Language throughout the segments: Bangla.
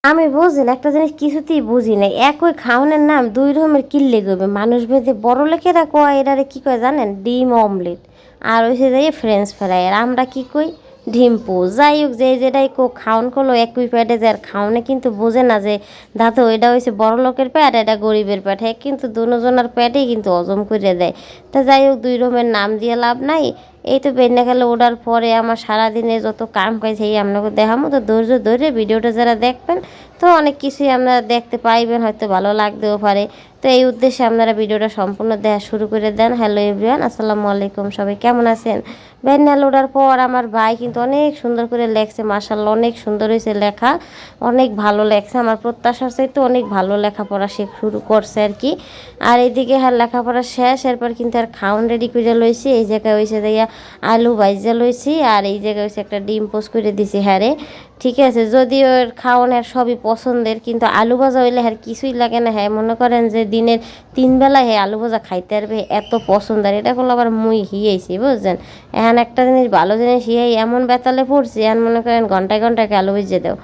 আমি বুঝি না, একটা জিনিস কিছুতেই বুঝি না, একই খাওনের নাম দুই রকমের কিল্লে গবে মানুষ ভেদে। বড় লোকেরা কয় এটারে কি কয় জানেন, ডিম অমলেট, আর হচ্ছে যাই ফ্রেঞ্চ ফ্রাই, আর আমরা কি কই ডিম পোচ। যাই হোক, যে যেটাই খাওন করলো একই পেটে যায়, আর খাওনে কিন্তু বোঝে না যে দাঁতো এটা হয়েছে বড় লোকের পেট, এটা গরিবের পেট। হ্যাঁ, কিন্তু দুজনের পেটেই কিন্তু হজম করে দেয়। তা যাই হোক, দুই রকমের নাম দিয়ে লাভ নাই। এই তো বেন্না খেলে ওঠার পরে আমার সারাদিনে যত কাম কাজ সেই আপনাকে দেখামো। তো ধৈর্য ধরে ভিডিওটা যারা দেখবেন তো অনেক কিছুই আপনারা দেখতে পাইবেন, হয়তো ভালো লাগতেও পারে। তো এই উদ্দেশ্যে আপনারা ভিডিওটা সম্পূর্ণ দেখা শুরু করে দেন। হ্যালো এভরিওয়ান, আসসালামু আলাইকুম, সবাই কেমন আছেন? বেন্না লোডার পর আমার ভাই কিন্তু অনেক সুন্দর করে লেখছে, মাশাআল্লাহ অনেক সুন্দর হয়েছে লেখা, অনেক ভালো লেখছে। আমার প্রত্যাশার চাইতে অনেক ভালো লেখাপড়া সে শুরু করছে আর কি। আর এইদিকে হ্যাঁ লেখাপড়া শেষ, এরপর কিন্তু আর খাউন রেডি করে লইছি। এই জায়গায় হয়েছে দিয়া আলু ভাইজা লইছি, আর এই জায়গায় হয়েছে একটা ডিম পোস্ট করে দিছি। হ্যাঁ রে, ঠিক আছে, যদিও ওর খাওয়ানোর সবই পছন্দের, কিন্তু আলু ভাজা হইলে আর কিছুই লাগে না। হ্যাঁ, মনে করেন যে দিনের 3 বেলা হ্যাঁ আলু ভাজা খাইতে পারবে, এত পছন্দ। আর এটা করলো আবার মুই হিয়েছি বুঝছেন। এখন একটা জিনিস ভালো জিনিস হিয়াই এমন বেতালে পড়ছি, এখন মনে করেন ঘন্টায় ঘন্টায় আলু ভেজে দেও।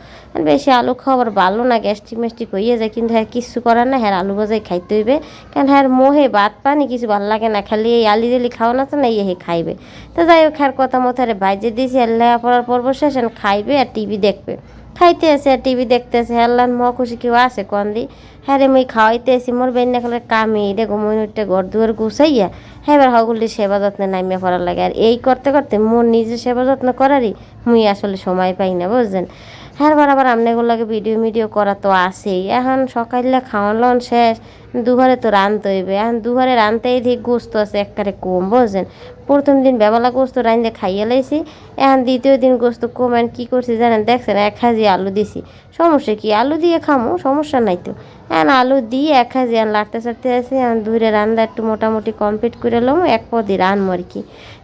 বেশি আলু খাওয়ার ভালো না, গ্যাস্ট্রিক ম্যাস্ট্রিক হইয়ে যায়। কিন্তু হ্যাঁ কিছু করার না, হ্যাঁ আলু ভাজাই খাইতে হইবে। কারণ হ্যাঁ মোহে ভাত পানি কিছু ভালো লাগে না, খালি এই আলি জালি খাওয়া না তো না, ইয়ে খাইবে। তো যাই হোক, হ্যার কথা মতো আরে ভাইজে দিয়েছি, আর লেখাপড়ার পর্ব শেষ, খাইবে আর টিভি দেখবে। খাইতে আছে আর টিভি দেখতে আছে। আল্লাহর ম খুশি কেউ আছে কন দি। হ্যাঁ রে, মুই খাওয়াইতে আসি, মোর বেন্না খেলে কামি রে ঘুমোইতে ঘর দুয়ার গুছাইয়া হ্যাঁ এবার হগুলি সেবা যত্নে নামিয়া পড়ার লাগে। আর এই করতে করতে মোর নিজের সেবা যত্ন করারই মুই আসলে সময় পাই না বুঝছেন। হ্যাঁ আবার আপনাগুলোকে ভিডিও করা তো আছেই। এখন সকালে খাওয়ান লন শেষ, দুঘরে তো রানতে হইবে। এখন দুঘরে রানতেই ঠিক গোস্ত আছে একবারে কম বুঝছেন। প্রথম দিন বেবালা গোস্ত রাঁধে খাইয়ে লাইছি, এখন দ্বিতীয় দিন গোস্ত কম। এখন কী করছি জানেন, দেখছেন 1 কেজি আলু দিছি। সমস্যা কি, আলু দিয়ে খামো, সমস্যা নাই তো। এখন আলু দিয়ে 1 কেজি এখন লাড়তে চাড়তে আছি। এখন দূরে রান্না একটু মোটামুটি কমপ্লিট করে লম, এক পদই রানবো আর কি।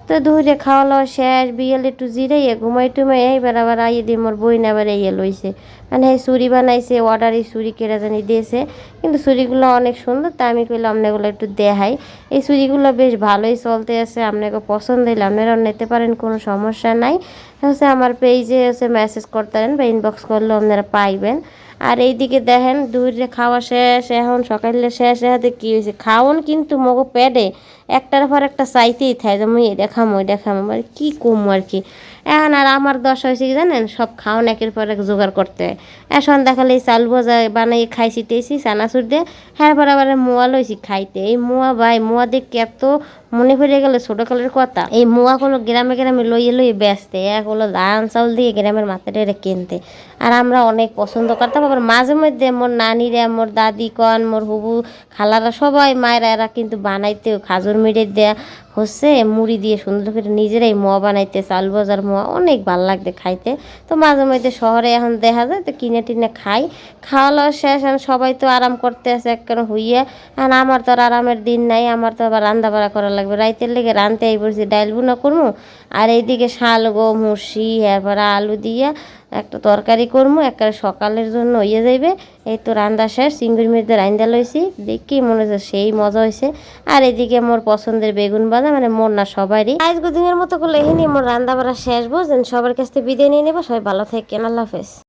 তো দূরে খাওয়া লওয়া শেষ, বিয়েল একটু জিরাইয়ে ঘুমাই টুমাই এইবার আবার আইয়ে দিয়ে মোর বই না আবার ইয়ে লইছে, মানে এই চুরি বানাইছে, অর্ডারই চুরি কেড়ে জানি দিয়েছে। কিন্তু চুরিগুলো অনেক সুন্দর, তা আমি কইলাম আপনাগুলো একটু দেখাই। এই চুরিগুলো বেশ ভালোই চলতে আছে, আপনাকে পছন্দ হইলে আপনারাও নিতে পারেন, কোনো সমস্যা নাই। হচ্ছে আমার পেজে হচ্ছে মেসেজ করতে পারেন বা ইনবক্স করলেও আপনারা পাইবেন। আর এইদিকে দেখেন দূরে খাওয়া শেষ, এখন সকালে শেষ। হাতে কী হয়েছে খাওন কিন্তু মগো পেটে একটার পর একটা চাইতেই থাকে যে মুই এটা খামো ওইটা খামো, মানে কী কমো আর কি। এখন আর আমার দশা হয়েছে কি জানেন, সব খাওন একের পর এক জোগাড় করতে হয়। এখন দেখালে এই চাল ভাজা বানাই খাইছি টেছি চানাচুর দিয়ে। হ্যাঁ পর আবার মোয়া লইছি খাইতে। এই মোয়া ভাই, মোয়া দেখে এত মনে পড়ে গেলে ছোটোকালের কথা। এই মোয়াগুলো গ্রামে গ্রামে লইয়ে লইয়ে বেচতে, এক হলো ধান চাউল দিয়ে গ্রামের মাথাটা কিনতে। আর আমরা অনেক পছন্দ করতাম। আবার মাঝে মধ্যে মোর নানিরা, মোর দাদি কন, মোর হুবু খালারা সবাই মায়েরা এরা কিন্তু বানাইতেও খাজুর মিড়ে দেয়া হচ্ছে মুড়ি দিয়ে সুন্দর করে নিজেরাই মোয়া বানাইতে, চাল বাজার মোয়া অনেক ভালো লাগতে খাইতে। তো মাঝে মধ্যে শহরে এখন দেখা যায় তো কিনে টিনে খাই। খাওয়া দাওয়া শেষ, এখন সবাই তো আরাম করতে আছে একখানে হইয়া। এখন আমার তো আর আরামের দিন নাই, আমার তো আবার রান্না বাড়া করা লাগবে। রাইতের লেগে রানতে এই পড়ছি, ডাইল বুনা করবো, আর এইদিকে শাল গো মুসি এরপরে আলু দিয়া একটা তরকারি করবো, একেবারে সকালের জন্য হইয়া যাইবে। এই তো রান্না শেষ, চিংড়ির মধ্যে রান্দা লইছি, দেখি মনে হচ্ছে সেই মজা হয়েছে। আর এদিকে মোর পছন্দের বেগুন ভাজা, মানে মোর না সবারই। আজকে দিনের মতো করলে এখানে মোর রান্না বাড়া শেষ বুঝছেন। সবার কাছ থেকে বিদায় নিয়ে নেবো, সবাই ভালো থাকেন, আল্লাহ হাফেজ।